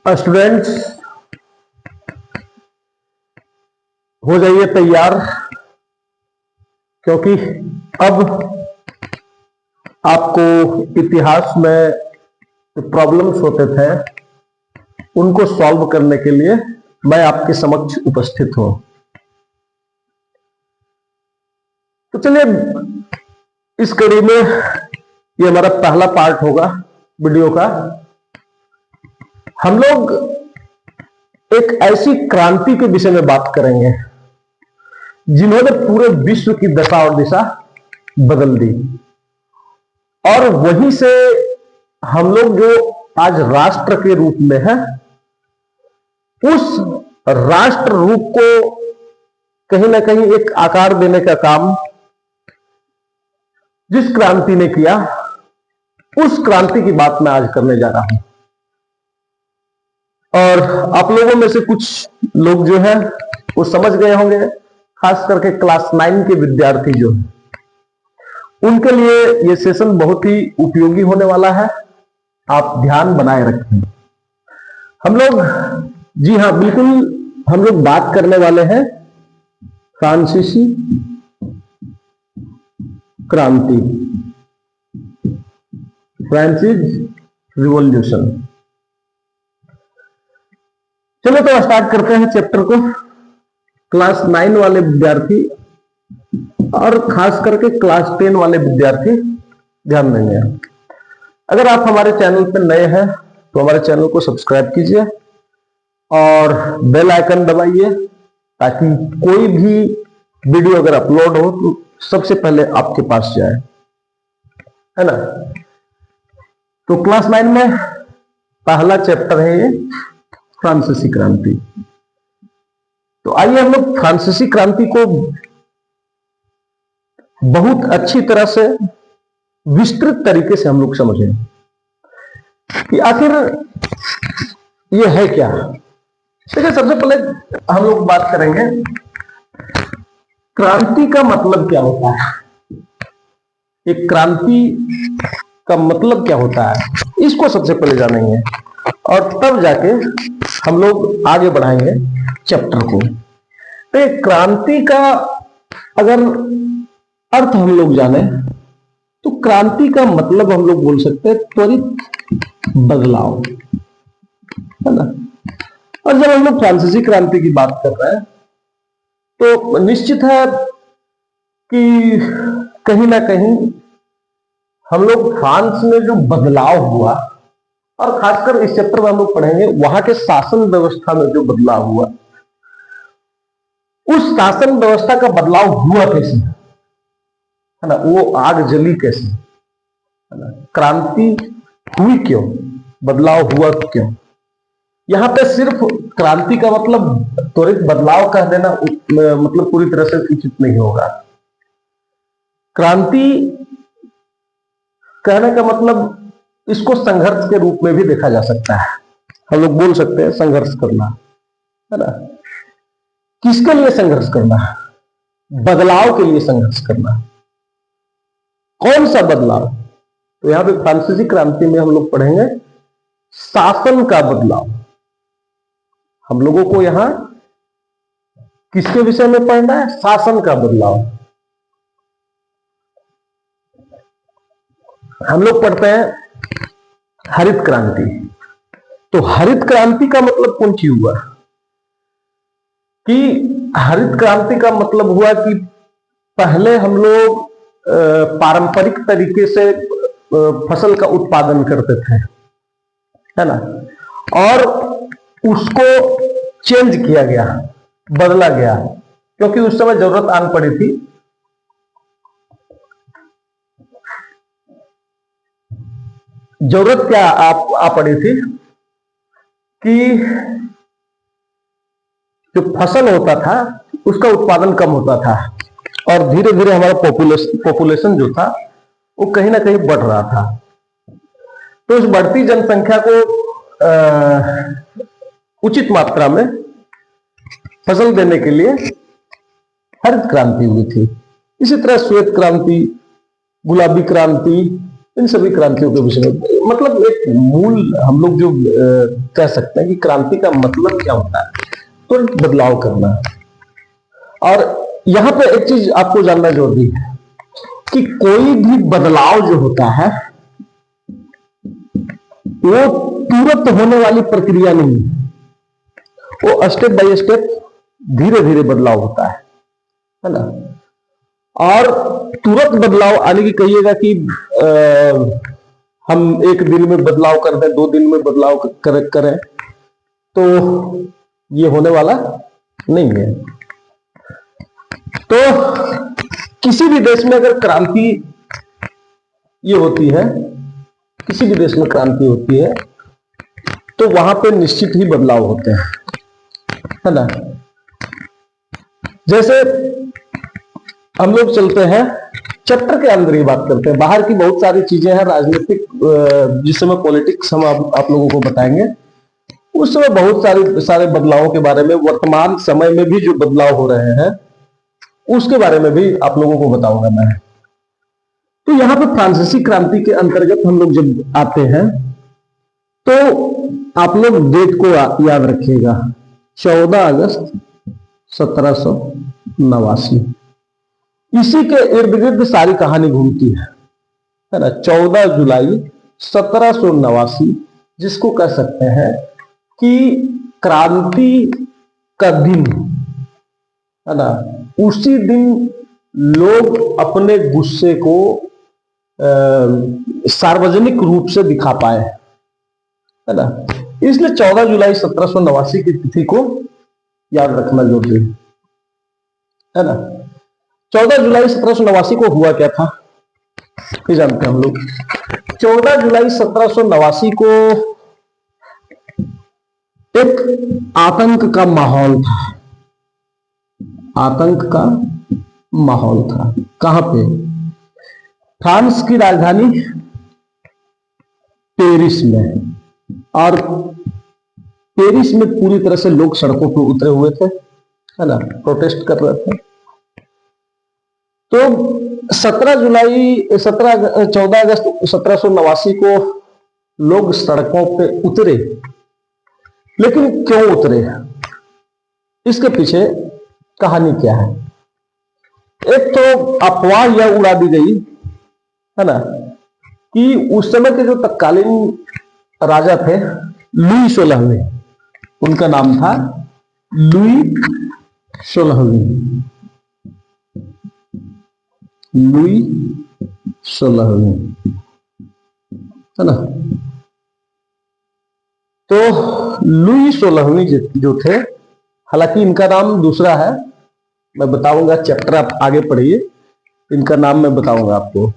Students हो जाइए तैयार, क्योंकि अब आपको इतिहास में जो प्रॉब्लम्स होते थे उनको सॉल्व करने के लिए मैं आपके समक्ष उपस्थित हूं। तो चलिए इस कड़ी में ये हमारा पहला पार्ट होगा वीडियो का। हम लोग एक ऐसी क्रांति के विषय में बात करेंगे जिन्होंने पूरे विश्व की दशा और दिशा बदल दी, और वहीं से हम लोग जो आज राष्ट्र के रूप में है, उस राष्ट्र रूप को कहीं ना कहीं एक आकार देने का काम जिस क्रांति ने किया, उस क्रांति की बात मैं आज करने जा रहा हूं। और आप लोगों में से कुछ लोग जो है वो समझ गए होंगे, खास करके क्लास 9 के विद्यार्थी जो हैं, उनके लिए यह सेशन बहुत ही उपयोगी होने वाला है। आप ध्यान बनाए रखें। हम लोग, जी हां बिल्कुल, हम लोग बात करने वाले हैं फ्रांसीसी क्रांति, फ्रांसीस रिवॉल्यूशन। चलो तो स्टार्ट करते हैं चैप्टर को। क्लास 9 वाले विद्यार्थी और खास करके क्लास 10 वाले विद्यार्थी ध्यान देंगे। अगर आप हमारे चैनल पर नए हैं तो हमारे चैनल को सब्सक्राइब कीजिए और बेल आइकन दबाइए, ताकि कोई भी वीडियो अगर अपलोड हो तो सबसे पहले आपके पास जाए, है ना। तो क्लास 9 में पहला चैप्टर है ये फ्रांसीसी क्रांति। तो आइए हम लोग फ्रांसीसी क्रांति को बहुत अच्छी तरह से विस्तृत तरीके से हम लोग समझें कि आखिर ये है क्या। देखिए, सबसे पहले हम लोग बात करेंगे क्रांति का मतलब क्या होता है। एक क्रांति का मतलब क्या होता है, इसको सबसे पहले जानेंगे और तब जाके हम लोग आगे बढ़ाएंगे चैप्टर को। तो क्रांति का अगर अर्थ हम लोग जाने तो क्रांति का मतलब हम लोग बोल सकते हैं त्वरित बदलाव, है ना। और जब हम लोग फ्रांसीसी क्रांति की बात कर रहे हैं तो निश्चित है कि कहीं ना कहीं हम लोग फ्रांस में जो बदलाव हुआ, और खासकर इस चैप्टर में हम लोग पढ़ेंगे वहां के शासन व्यवस्था में जो बदलाव हुआ, उस शासन व्यवस्था का बदलाव हुआ कैसे, है ना, वो आग जली कैसे, है ना, क्रांति हुई क्यों, बदलाव हुआ क्यों। यहां पे सिर्फ क्रांति का मतलब त्वरित बदलाव कह देना मतलब पूरी तरह से उचित नहीं होगा। क्रांति कहने का मतलब इसको संघर्ष के रूप में भी देखा जा सकता है। हम लोग बोल सकते हैं संघर्ष करना, है ना। किसके लिए संघर्ष करना? बदलाव के लिए संघर्ष करना। कौन सा बदलाव? तो यहां पे फ्रांसीसी क्रांति में हम लोग पढ़ेंगे शासन का बदलाव। हम लोगों को यहां किसके विषय में पढ़ना है? शासन का बदलाव। हम लोग पढ़ते हैं हरित क्रांति। तो हरित क्रांति का मतलब कौन सी हुआ कि हरित क्रांति का मतलब हुआ कि पहले हम लोग पारंपरिक तरीके से फसल का उत्पादन करते थे, है ना, और उसको चेंज किया गया, बदला गया, क्योंकि उस समय जरूरत आन पड़ी थी जरूरत क्या आ पड़ी थी कि जो फसल होता था उसका उत्पादन कम होता था, और धीरे धीरे हमारा पॉपुलेशन जो था वो कहीं ना कहीं बढ़ रहा था। तो इस बढ़ती जनसंख्या को उचित मात्रा में फसल देने के लिए हरित क्रांति हुई थी। इसी तरह श्वेत क्रांति, गुलाबी क्रांति, इन सभी क्रांतियों के विषय में मतलब एक मूल हम लोग जो कह सकते हैं कि क्रांति का मतलब क्या होता है, तो बदलाव करना। और यहां पे एक चीज आपको जानना जरूरी है कि कोई भी बदलाव जो होता है वो तुरंत होने वाली प्रक्रिया नहीं है, वो स्टेप बाय स्टेप धीरे धीरे बदलाव होता है ना। और तुरंत बदलाव आने की कहिएगा कि हम एक दिन में बदलाव कर दें, 2 दिन में बदलाव करें, तो ये होने वाला नहीं है। तो किसी भी देश में अगर क्रांति ये होती है, किसी भी देश में क्रांति होती है, तो वहां पे निश्चित ही बदलाव होते हैं, है ना। जैसे हम लोग चलते हैं चैप्टर के अंदर ही बात करते हैं, बाहर की बहुत सारी चीजें हैं राजनीतिक, जिस समय पॉलिटिक्स हम आप लोगों को बताएंगे, उस समय बहुत सारे बदलावों के बारे में, वर्तमान समय में भी जो बदलाव हो रहे हैं उसके बारे में भी आप लोगों को बताऊंगा मैं। तो यहां पर फ्रांसीसी क्रांति के अंतर्गत हम लोग जब आते हैं तो आप लोग डेट को याद रखिएगा, 14 अगस्त 1789। इसी के इर्द गिर्द सारी कहानी घूमती है ना। 14 जुलाई 1789 जिसको कह सकते हैं कि क्रांति का दिन, है ना। उसी दिन लोग अपने गुस्से को सार्वजनिक रूप से दिखा पाए, है ना। इसलिए 14 जुलाई 1789 की तिथि को याद रखना जरूरी है ना। 14 जुलाई 1789 को हुआ क्या था ये जानते हैं हम लोग। 14 जुलाई 1789 को एक आतंक का माहौल था, आतंक का माहौल था। कहां पे? फ्रांस की राजधानी पेरिस में। और पेरिस में पूरी तरह से लोग सड़कों पर उतरे हुए थे, है ना, प्रोटेस्ट कर रहे थे। तो 14 अगस्त 1789 को लोग सड़कों पे उतरे, लेकिन क्यों उतरे, इसके पीछे कहानी क्या है? एक तो अफवाह यह उड़ा दी गई, है ना, कि उस समय के जो तत्कालीन राजा थे लुई 16वें, उनका नाम था लुई 16वें, लुई 16वें, है ना। तो लुई 16वें जो थे, हालांकि इनका नाम दूसरा है, मैं बताऊंगा, चैप्टर आप आगे पढ़िए, इनका नाम मैं बताऊंगा आपको।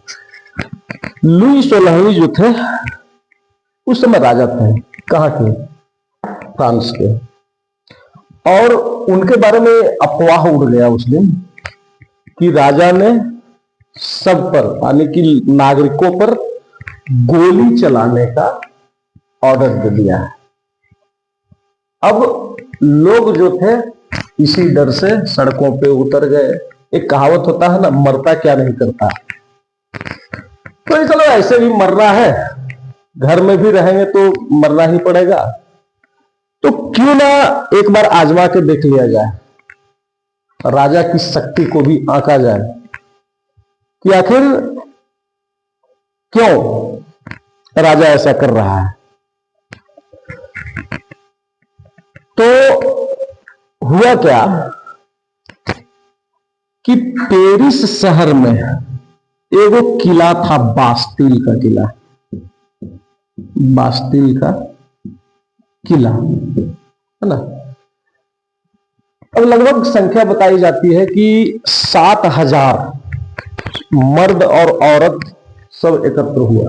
लुई 16वें जो थे उस समय राजा थे, कहां के? फ्रांस के। और उनके बारे में अफवाह उड़ गया उस दिन कि राजा ने सब पर, यानी कि नागरिकों पर गोली चलाने का ऑर्डर दे दिया है। अब लोग जो थे इसी डर से सड़कों पे उतर गए। एक कहावत होता है ना, मरता क्या नहीं करता। तो चलो ऐसे भी मरना है, घर में भी रहेंगे तो मरना ही पड़ेगा, तो क्यों ना एक बार आजमा के देख लिया जाए, राजा की शक्ति को भी आंका जाए कि आखिर क्यों राजा ऐसा कर रहा है। तो हुआ क्या कि पेरिस शहर में एगो किला था, बास्तिल का किला, बास्तिल का किला, है ना। अब लगभग संख्या बताई जाती है कि 7,000 मर्द और औरत सब एकत्र हुआ,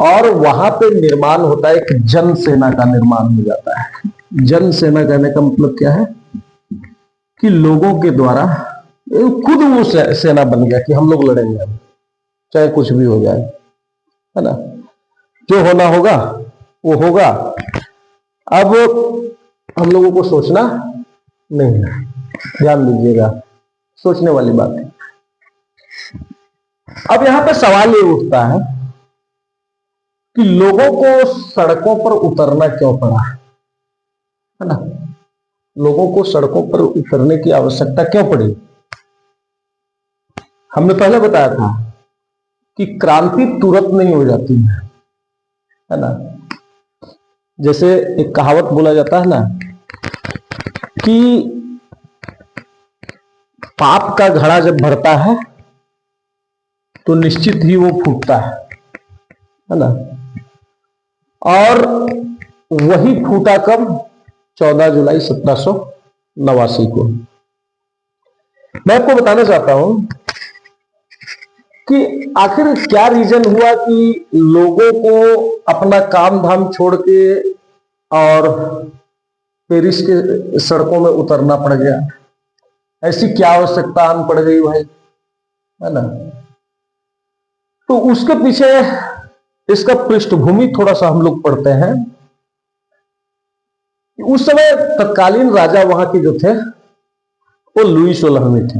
और वहां पे निर्माण होता है, एक जन सेना का निर्माण हो जाता है। जन सेना कहने का मतलब क्या है कि लोगों के द्वारा, खुद वो सेना बन गया कि हम लोग लड़ेंगे, चाहे कुछ भी हो जाए, है ना। जो होना होगा वो होगा। अब हम लोगों को सोचना नहीं है, ध्यान दीजिएगा, सोचने वाली बात है। अब यहां पे सवाल ये उठता है कि लोगों को सड़कों पर उतरना क्यों पड़ा, है ना। लोगों को सड़कों पर उतरने की आवश्यकता क्यों पड़ी। हमने पहले बताया था कि क्रांति तुरंत नहीं हो जाती है ना। जैसे एक कहावत बोला जाता है ना कि पाप का घड़ा जब भरता है तो निश्चित ही वो फूटता है ना। और वही फूटा कब, 14 जुलाई 1789 को। मैं आपको बताना चाहता हूं कि आखिर क्या रीजन हुआ कि लोगों को अपना काम धाम छोड़ के और पेरिस के सड़कों में उतरना पड़ गया। ऐसी क्या आवश्यकता आन पड़ गई भाई, है ना। तो उसके पीछे इसका पृष्ठभूमि थोड़ा सा हम लोग पढ़ते हैं। उस समय तत्कालीन राजा वहां के जो थे वो लुई 16वीं थे।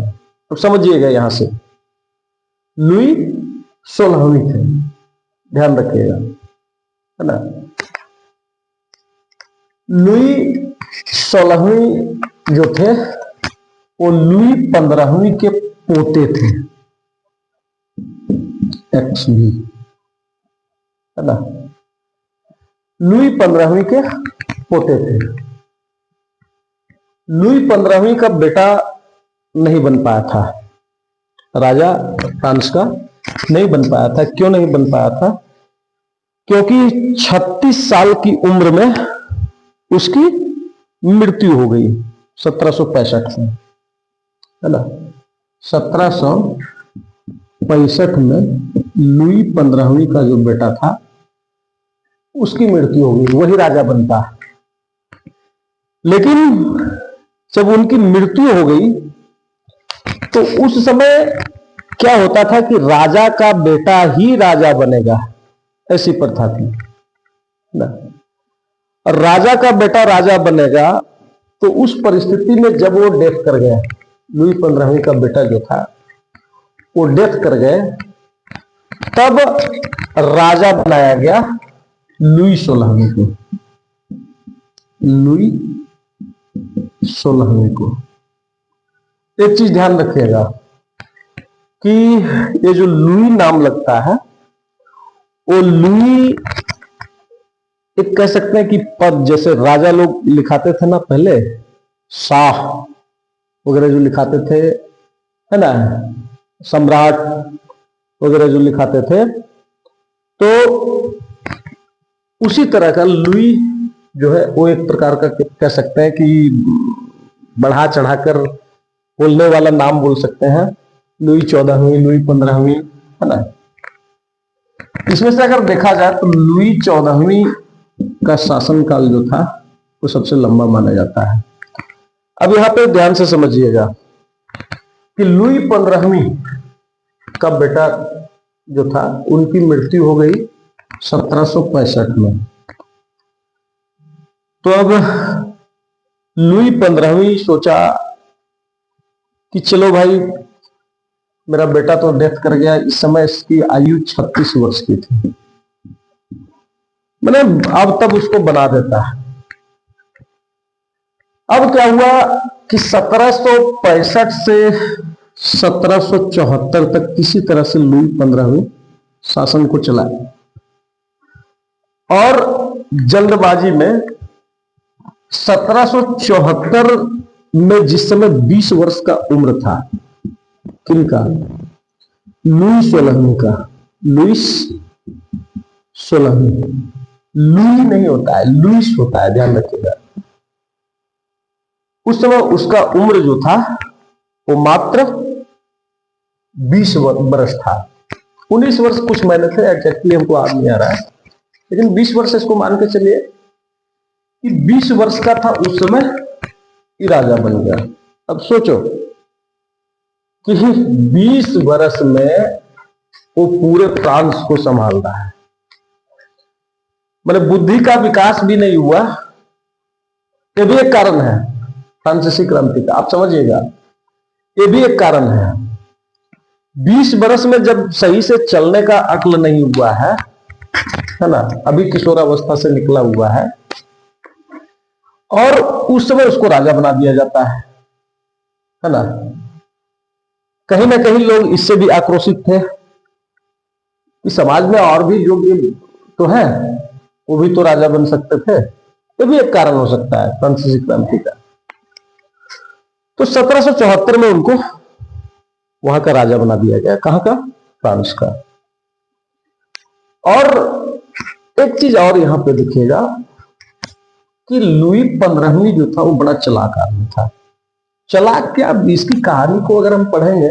तो समझिएगा, यहां से लुई 16वीं थे, ध्यान रखिएगा, है ना। लुई 16वीं जो थे वो लुई 15वीं के पोते थे, एक्चुअली, है ना। लुई 15वीं के पोते थे। लुई 15वीं का बेटा नहीं बन पाया था, राजा फ्रांस का नहीं बन पाया था। क्यों नहीं बन पाया था? क्योंकि 36 साल की उम्र में उसकी मृत्यु हो गई 1765 में, है ना। 1765 में लुई 15वीं का जो बेटा था उसकी मृत्यु हो गई, वही राजा बनता। लेकिन जब उनकी मृत्यु हो गई तो उस समय क्या होता था कि राजा का बेटा ही राजा बनेगा, ऐसी प्रथा थी ना। और राजा का बेटा राजा बनेगा तो उस परिस्थिति में जब वो डेथ कर गया, लुई 15वीं का बेटा जो था वो डेथ कर गए, तब राजा बनाया गया लुई 16वीं को। लुई 16वीं को। एक चीज ध्यान रखिएगा कि ये जो लुई नाम लगता है वो लुई एक कह सकते हैं कि पद, जैसे राजा लोग लिखाते थे ना पहले, शाह वगैरह जो लिखाते थे, है ना, सम्राट वगैरह जो लिखाते थे, तो उसी तरह का लुई जो है वो एक प्रकार का कह सकते हैं कि बढ़ा चढ़ाकर बोलने वाला नाम बोल सकते हैं। लुई 14वीं, लुई 15वीं, है ना। इसमें से अगर देखा जाए तो लुई 14वीं का शासनकाल जो था वो सबसे लंबा माना जाता है। अब यहां पे ध्यान से समझिएगा कि लुई 15वीं का बेटा जो था उनकी मृत्यु हो गई 1765 में। तो अब लुई 15वीं सोचा कि चलो भाई, मेरा बेटा तो डेथ कर गया। इस समय इसकी आयु 36 वर्ष की थी, मैंने अब तब उसको बना देता है। अब क्या हुआ कि 1765 से 1774 तक किसी तरह से लुई 15वीं शासन को चलाया, और जल्दबाजी में 1774 में जिस समय 20 वर्ष का उम्र था, किनका? लुई 16वीं का। लुई 16वीं, लुई नहीं होता है, लुईस होता है, ध्यान रखिएगा। उस समय उसका उम्र जो था वो मात्र 20 वर्ष था। 19 वर्ष कुछ महीने थे, एग्जैक्टली हमको याद नहीं आ रहा है, लेकिन 20 वर्ष इसको मान के चलिए कि 20 वर्ष का था उस समय ही राजा बन गया। अब सोचो कि 20 वर्ष में वो पूरे फ्रांस को संभाल रहा है, मतलब बुद्धि का विकास भी नहीं हुआ। ये भी एक कारण है फ्रांसीसी क्रांति का, आप समझिएगा, ये भी एक कारण है। 20 बरस में जब सही से चलने का अक्ल नहीं हुआ है ना, अभी किशोरावस्था से निकला हुआ है, और उस समय उसको राजा बना दिया जाता है ना। कहीं ना कहीं लोग इससे भी आक्रोशित थे कि समाज में और भी योग्य तो है, वो भी तो राजा बन सकते थे। ये भी एक कारण हो सकता है फ्रांसीसी क्रांति का। तो 1774 में उनको वहां का राजा बना दिया गया। कहां का? फ्रांस का। और एक चीज और यहां पे दिखेगा कि लुई 15वीं जो था वो बड़ा चालाक आदमी था। चालाक क्या, इसकी कहानी को अगर हम पढ़ेंगे,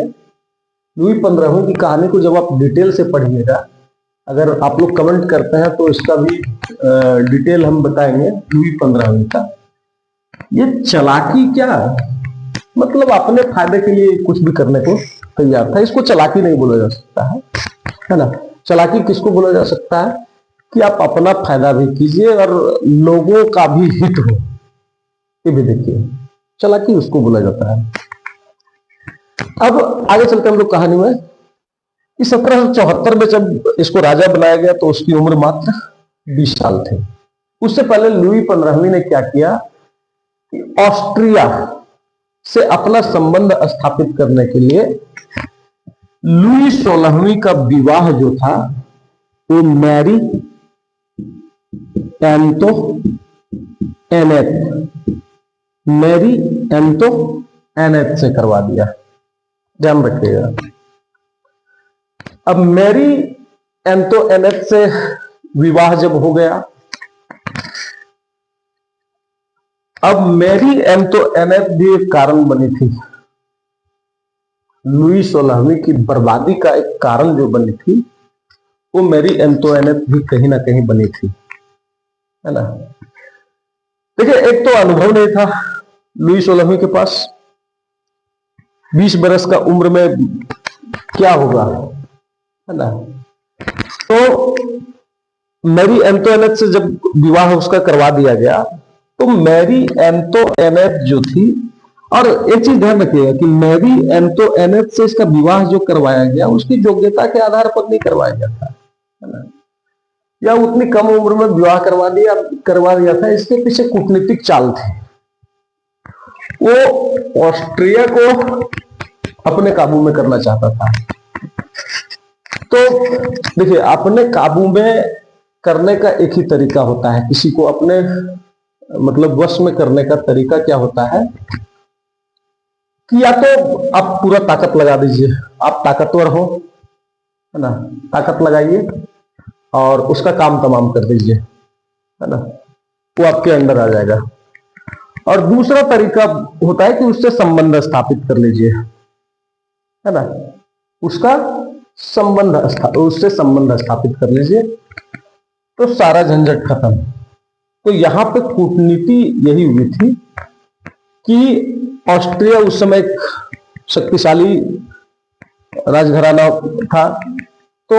लुई 15वीं की कहानी को जब आप डिटेल से पढ़िएगा, अगर आप लोग कमेंट करते हैं तो इसका भी डिटेल हम बताएंगे। लुई 15वीं का ये चालाकी क्या, मतलब अपने फायदे के लिए कुछ भी करने को तैयार था। इसको चालाकी नहीं बोला जा सकता है ना। चालाकी किसको बोला जा सकता है कि आप अपना फायदा भी कीजिए और लोगों का भी हित हो, ये भी देखिए, चालाकी उसको बोला जाता है। अब आगे चलते हम लोग कहानी में। 1774 में जब इसको राजा बनाया गया तो उसकी उम्र मात्र 20 साल थी। उससे पहले लुई 15वीं ने क्या किया कि ऑस्ट्रिया से अपना संबंध स्थापित करने के लिए लुई 16वीं का विवाह जो था वो मैरी एंटोइनेट से करवा दिया। ध्यान रखिएगा। अब मैरी एंटोइनेट से विवाह जब हो गया, अब मैरी एंटोइनेट भी एक कारण बनी थी। लुई 16वीं की बर्बादी का एक कारण जो बनी थी वो मैरी एंटोइनेट भी कहीं ना कहीं बनी थी, है ना। देखिए, एक तो अनुभव नहीं था लुई 16वीं के पास। 20 बरस का उम्र में क्या होगा, है ना। तो मैरी एंटोइनेट से जब विवाह उसका करवा दिया गया तो मैरी एंटोइनेट जो थी, और एक चीज ध्यान रखिएगा कि मैरी एंटोइनेट से इसका विवाह जो करवाया गया उसकी योग्यता के आधार पर नहीं करवाया गया था, है ना, या उतनी कम उम्र में विवाह करवा दिया था। इसके पीछे कूटनीतिक चाल थी। वो ऑस्ट्रिया को अपने काबू में करना चाहता था। तो देखिए, अपने काबू में करने का एक ही तरीका होता है। किसी को अपने मतलब वश में करने का तरीका क्या होता है कि या तो आप पूरा ताकत लगा दीजिए, आप ताकतवर हो, है ना, ताकत लगाइए और उसका काम तमाम कर दीजिए, है ना, वो आपके अंडर आ जाएगा। और दूसरा तरीका होता है कि उससे संबंध स्थापित कर लीजिए, है ना, उससे संबंध स्थापित कर लीजिए, तो सारा झंझट खत्म। तो यहां पे कूटनीति यही हुई थी कि ऑस्ट्रिया उस समय एक शक्तिशाली राजघराना था, तो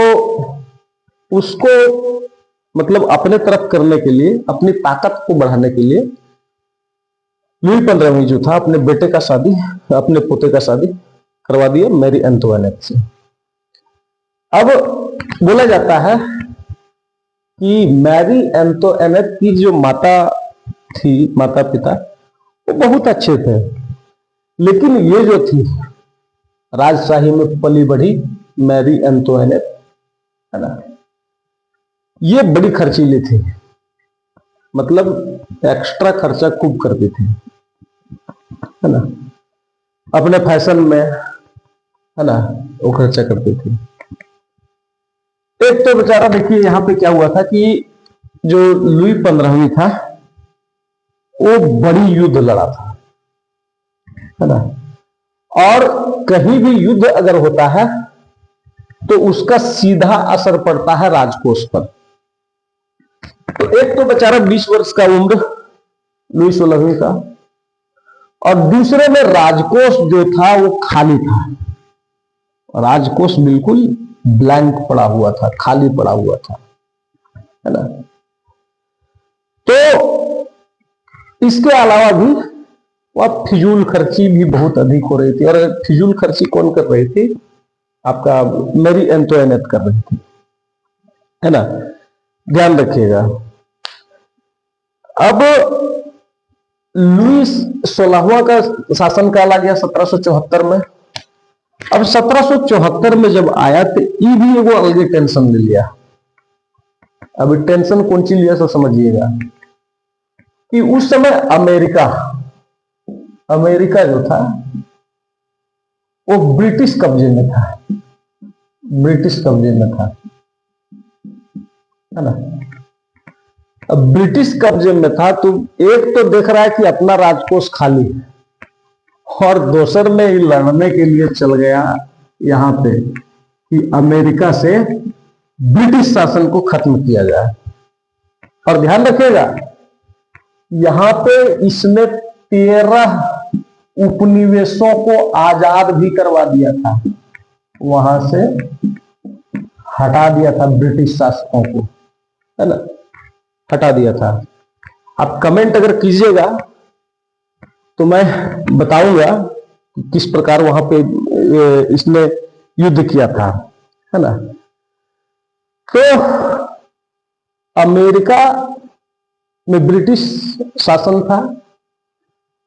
उसको मतलब अपने तरफ करने के लिए, अपनी ताकत को बढ़ाने के लिए लुई 15वीं जो था अपने पोते का शादी करवा दिया मैरी एंटोइनेट से। अब बोला जाता है कि मैरी एंटोइनेट की जो माता पिता वो बहुत अच्छे थे, लेकिन ये जो थी राजशाही में पली बढ़ी मैरी एंटोइनेट, है ना, ये बड़ी खर्चीली थी, मतलब एक्स्ट्रा खर्चा खूब करती थी, है ना, अपने फैशन में, है ना, वो खर्चा करती थी। एक तो बेचारा, देखिए यहां पे क्या हुआ था कि जो लुई 15वीं था वो बड़ी युद्ध लड़ा था, है ना, और कहीं भी युद्ध अगर होता है तो उसका सीधा असर पड़ता है राजकोष पर। तो एक तो बेचारा 20 वर्ष का उम्र लुई 16वीं का, और दूसरे में राजकोष जो था वो खाली था। राजकोष बिल्कुल ब्लैंक पड़ा हुआ था, खाली पड़ा हुआ था, है ना। तो इसके अलावा भी वह फिजूल खर्ची भी बहुत अधिक हो रही थी। और फिजूल खर्ची कौन कर रही थी? आपका मेरी एंटोइनेट कर रही थी, है ना। ध्यान रखिएगा। अब लुईस 16वां का शासनकाल आ गया 1774 में। अब 1774 में जब आया तो ये भी एगो अलगे टेंशन ले लिया। अब टेंशन कौन सी लिया, सब समझिएगा कि उस समय अमेरिका जो था वो ब्रिटिश कब्जे में था, है ना। अब ब्रिटिश कब्जे में था तो एक तो देख रहा है कि अपना राजकोष खाली है, और दूसर में ही लड़ने के लिए चल गया यहां पे कि अमेरिका से ब्रिटिश शासन को खत्म किया जाए। और ध्यान रखिएगा, यहां पे इसने 13 उपनिवेशों को आजाद भी करवा दिया था, वहां से हटा दिया था ब्रिटिश शासकों को, है ना, हटा दिया था। आप कमेंट अगर कीजिएगा तो मैं बताऊंगा कि किस प्रकार वहां पे इसने युद्ध किया था, है ना। तो अमेरिका में ब्रिटिश शासन था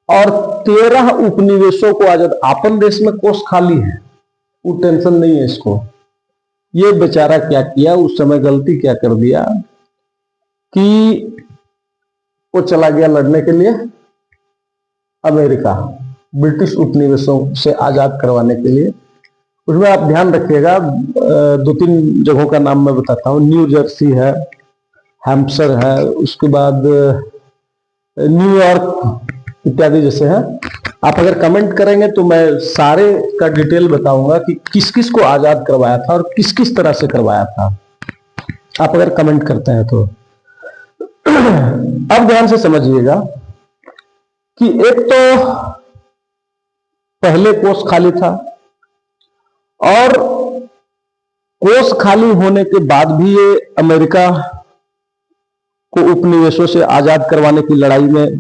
और 13 उपनिवेशों को आजाद, अपन देश में कोष खाली है, वो टेंशन नहीं है इसको। ये बेचारा क्या किया उस समय, गलती क्या कर दिया कि वो चला गया लड़ने के लिए अमेरिका, ब्रिटिश उपनिवेशों से आजाद करवाने के लिए। उसमें आप ध्यान रखिएगा, 2-3 जगहों का नाम मैं बताता हूँ। न्यू जर्सी है, हैम्पशर है, उसके बाद न्यूयॉर्क इत्यादि जैसे हैं। आप अगर कमेंट करेंगे तो मैं सारे का डिटेल बताऊंगा कि किस किस को आजाद करवाया था और किस किस तरह से करवाया था, आप अगर कमेंट करते हैं तो। अब ध्यान से समझिएगा कि एक तो पहले कोष खाली था, और कोष खाली होने के बाद भी ये अमेरिका को उपनिवेशों से आजाद करवाने की लड़ाई में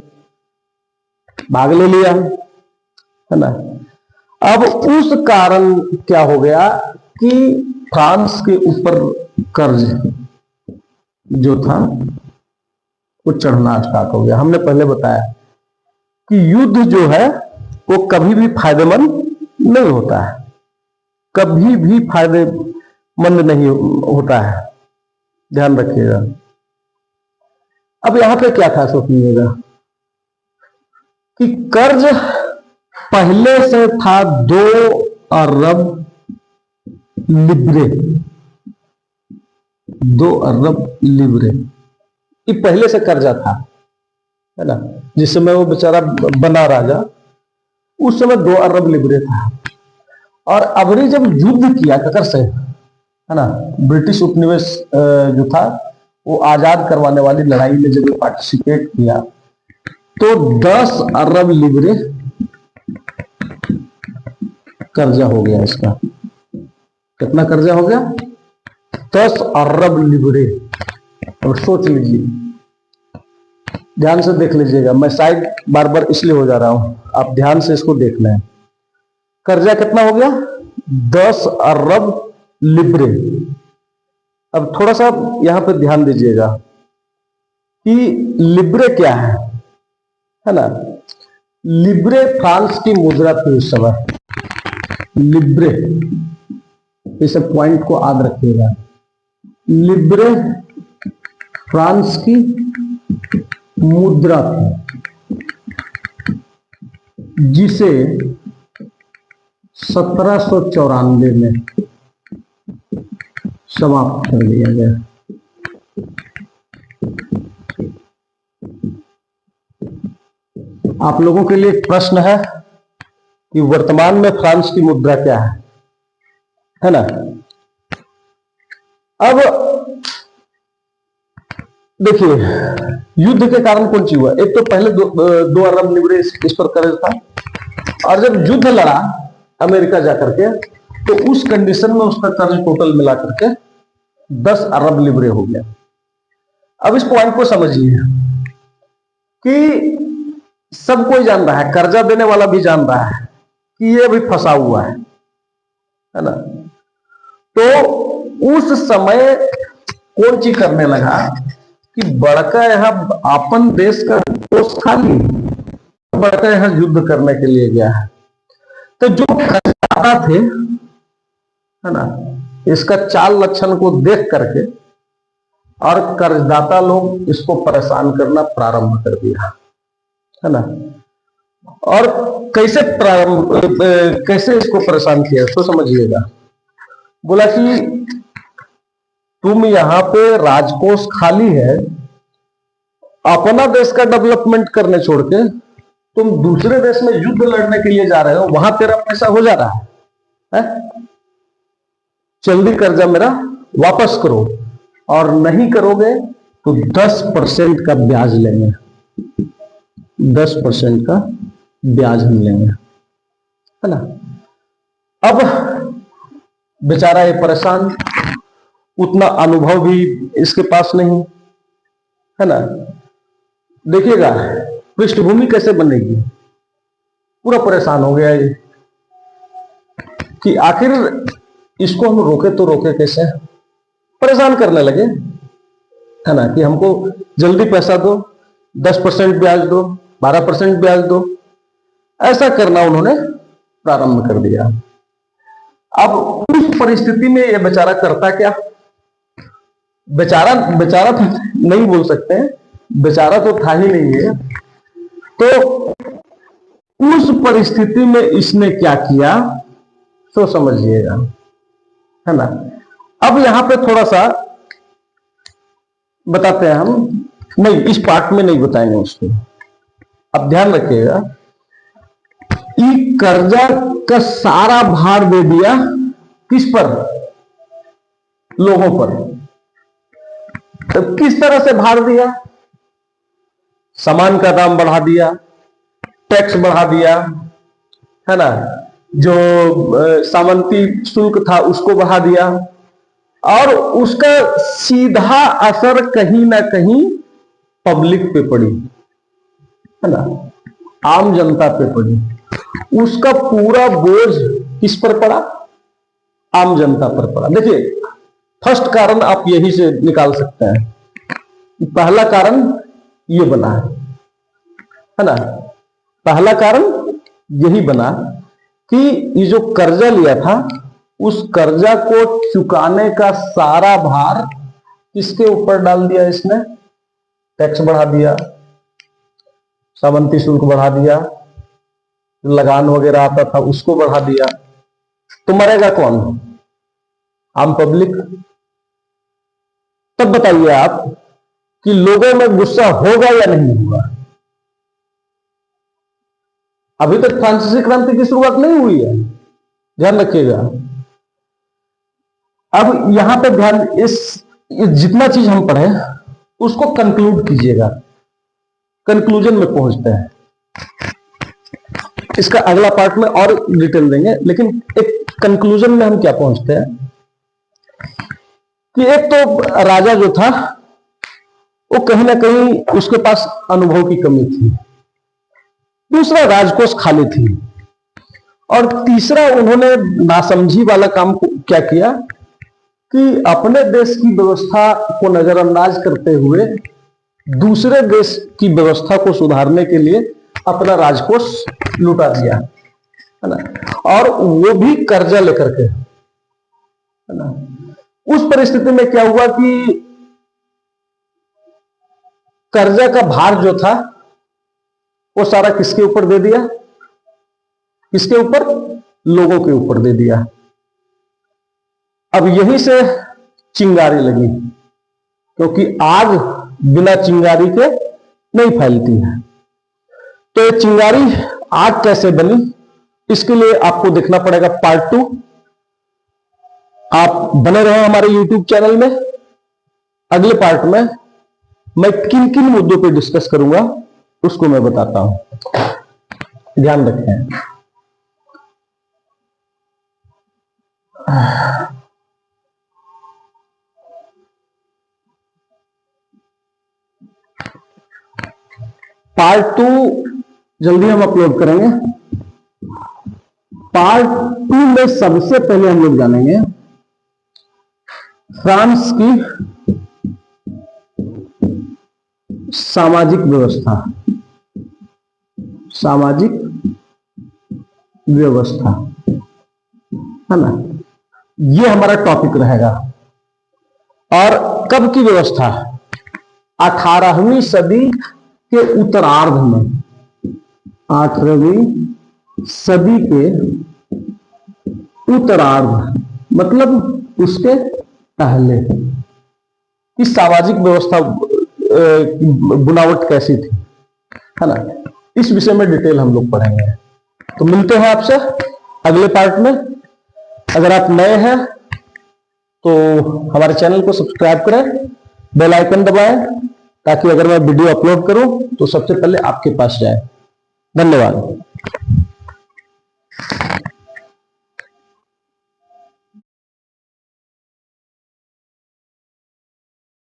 भाग ले लिया, है ना। अब उस कारण क्या हो गया कि फ्रांस के ऊपर कर्ज जो था वो चढ़ना स्टार्ट हो गया। हमने पहले बताया कि युद्ध जो है वो कभी भी फायदेमंद नहीं होता है, कभी भी फायदेमंद नहीं होता है, ध्यान रखिएगा। अब यहां पे क्या था सोचिएगा कि कर्ज पहले से था 2 अरब लिब्रे, 2 अरब लिब्रे, ये पहले से कर्जा था, है ना। जिस समय वो बेचारा बना राजा, उस समय 2 अरब लिब्रे था। और अबरी जब युद्ध किया ककर से, है ना, ब्रिटिश उपनिवेश जो था वो आजाद करवाने वाली लड़ाई में जब पार्टिसिपेट किया तो 10 अरब लिब्रे कर्जा हो गया इसका। कितना कर्जा हो गया? 10 अरब लिब्रे। और सोच लीजिए, ध्यान से देख लीजिएगा, मैं शायद बार बार इसलिए हो जा रहा हूं, आप ध्यान से इसको देख लें। कर्जा कितना हो गया? 10 अरब लिब्रे। अब थोड़ा सा यहां पे ध्यान दीजिएगा कि लिब्रे क्या है ना। लिब्रे फ्रांस की मुद्रा थी उस समय, लिब्रे, इस पॉइंट को याद रखिएगा। लिब्रे फ्रांस की मुद्रा थी जिसे 1794 में समाप्त कर दिया गया। आप लोगों के लिए एक प्रश्न है कि वर्तमान में फ्रांस की मुद्रा क्या है ना। अब देखिए, युद्ध के कारण कौन सी हुआ? एक तो पहले 2 अरब लिब्रे इस पर कर्ज था, और जब युद्ध लड़ा अमेरिका जाकर के तो उस कंडीशन में उसका कर्ज टोटल मिला करके 10 अरब लिब्रे हो गया। अब इस पॉइंट को समझिए कि सब कोई जान रहा है, कर्जा देने वाला भी जान रहा है कि ये अभी फंसा हुआ है ना। तो उस समय कौन चीज करने लगा कि बड़का यहाँ अपन देश का कोष खाली, बड़का यहाँ युद्ध करने के लिए गया है। तो जो कर्जदाता थे, है ना, इसका चाल लक्षण को देख करके और कर्जदाता लोग इसको परेशान करना प्रारंभ कर दिया, है ना। और कैसे इसको परेशान किया तो समझिएगा। बोला कि तुम यहां पे राजकोष खाली है, अपना देश का डेवलपमेंट करने छोड़ के तुम दूसरे देश में युद्ध लड़ने के लिए जा रहे हो, वहां तेरा पैसा हो जा रहा है? जल्दी कर्जा मेरा वापस करो, और नहीं करोगे तो 10% का ब्याज लेंगे, 10% का ब्याज हम लेंगे, है ना। अब बेचारा ये परेशान, उतना अनुभव भी इसके पास नहीं, है ना। देखिएगा पृष्ठभूमि कैसे बनेगी, पूरा परेशान हो गया ये कि आखिर इसको हम रोके तो रोके कैसे। परेशान करने लगे, है ना, कि हमको जल्दी पैसा दो, 10% ब्याज दो, 12% ब्याज दो, ऐसा करना उन्होंने प्रारंभ कर दिया। अब उस परिस्थिति में ये बेचारा करता क्या, बेचारा तो नहीं बोल सकते हैं, बेचारा तो था ही नहीं है। तो उस परिस्थिति में इसने क्या किया तो समझिएगा, है ना। अब यहां पे थोड़ा सा बताते हैं हम, नहीं इस पार्ट में नहीं बताएंगे उसको। अब ध्यान रखिएगा, कर्जा का सारा भार दे दिया किस पर, लोगों पर। तो किस तरह से भार दिया, सामान का दाम बढ़ा दिया, टैक्स बढ़ा दिया, है ना, जो सामंती शुल्क था उसको बढ़ा दिया, और उसका सीधा असर कहीं ना कहीं पब्लिक पे पड़ी, है ना, आम जनता पे पड़ी। उसका पूरा बोझ किस पर पड़ा, आम जनता पर पड़ा। देखिए फर्स्ट कारण आप यही से निकाल सकते हैं। पहला कारण ये बना है ना, पहला कारण यही बना कि ये जो कर्जा लिया था, उस कर्जा को चुकाने का सारा भार किसके ऊपर डाल दिया इसने, टैक्स बढ़ा दिया, सामंती शुल्क बढ़ा दिया, लगान वगैरह आता था उसको बढ़ा दिया। तो मरेगा कौन, आम पब्लिक। तब बताइए आप कि लोगों में गुस्सा होगा या नहीं होगा। अभी तक फ्रांसीसी क्रांति की शुरुआत नहीं हुई है, ध्यान रखिएगा। अब यहां पे ध्यान, इस जितना चीज हम पढ़े उसको कंक्लूड कीजिएगा, कंक्लूजन में पहुंचते हैं। इसका अगला पार्ट में और डिटेल देंगे, लेकिन एक कंक्लूजन में हम क्या पहुंचते हैं कि एक तो राजा जो था वो कहीं ना कहीं उसके पास अनुभव की कमी थी, दूसरा राजकोष खाली थी, और तीसरा उन्होंने नासमझी वाला काम क्या किया कि अपने देश की व्यवस्था को नजरअंदाज करते हुए दूसरे देश की व्यवस्था को सुधारने के लिए अपना राजकोष लुटा दिया, है ना, और वो भी कर्जा लेकर के, है ना। उस परिस्थिति में क्या हुआ कि कर्जा का भार जो था वो सारा किसके ऊपर दे दिया, किसके ऊपर, लोगों के ऊपर दे दिया। अब यहीं से चिंगारी लगी, क्योंकि आग बिना चिंगारी के नहीं फैलती है। तो ये चिंगारी आग कैसे बनी, इसके लिए आपको देखना पड़ेगा पार्ट 2। आप बने रहे हमारे YouTube चैनल में। अगले पार्ट में मैं किन किन मुद्दों पे डिस्कस करूंगा उसको मैं बताता हूं, ध्यान रखें। पार्ट 2 जल्दी हम अपलोड करेंगे। पार्ट 2 में सबसे पहले हम लोग जानेंगे फ्रांस की सामाजिक व्यवस्था, सामाजिक व्यवस्था है ना, ये हमारा टॉपिक रहेगा। और कब की व्यवस्था? 18वीं सदी के उत्तरार्ध में, 18वीं सदी के उत्तरार्ध मतलब उसके पहले की सामाजिक व्यवस्था बुनावट कैसी थी, है ना, इस विषय में डिटेल हम लोग पढ़ेंगे। तो मिलते हैं आपसे अगले पार्ट में। अगर आप नए हैं तो हमारे चैनल को सब्सक्राइब करें, बेल आइकन दबाएं, ताकि अगर मैं वीडियो अपलोड करूं तो सबसे पहले आपके पास जाए। धन्यवाद।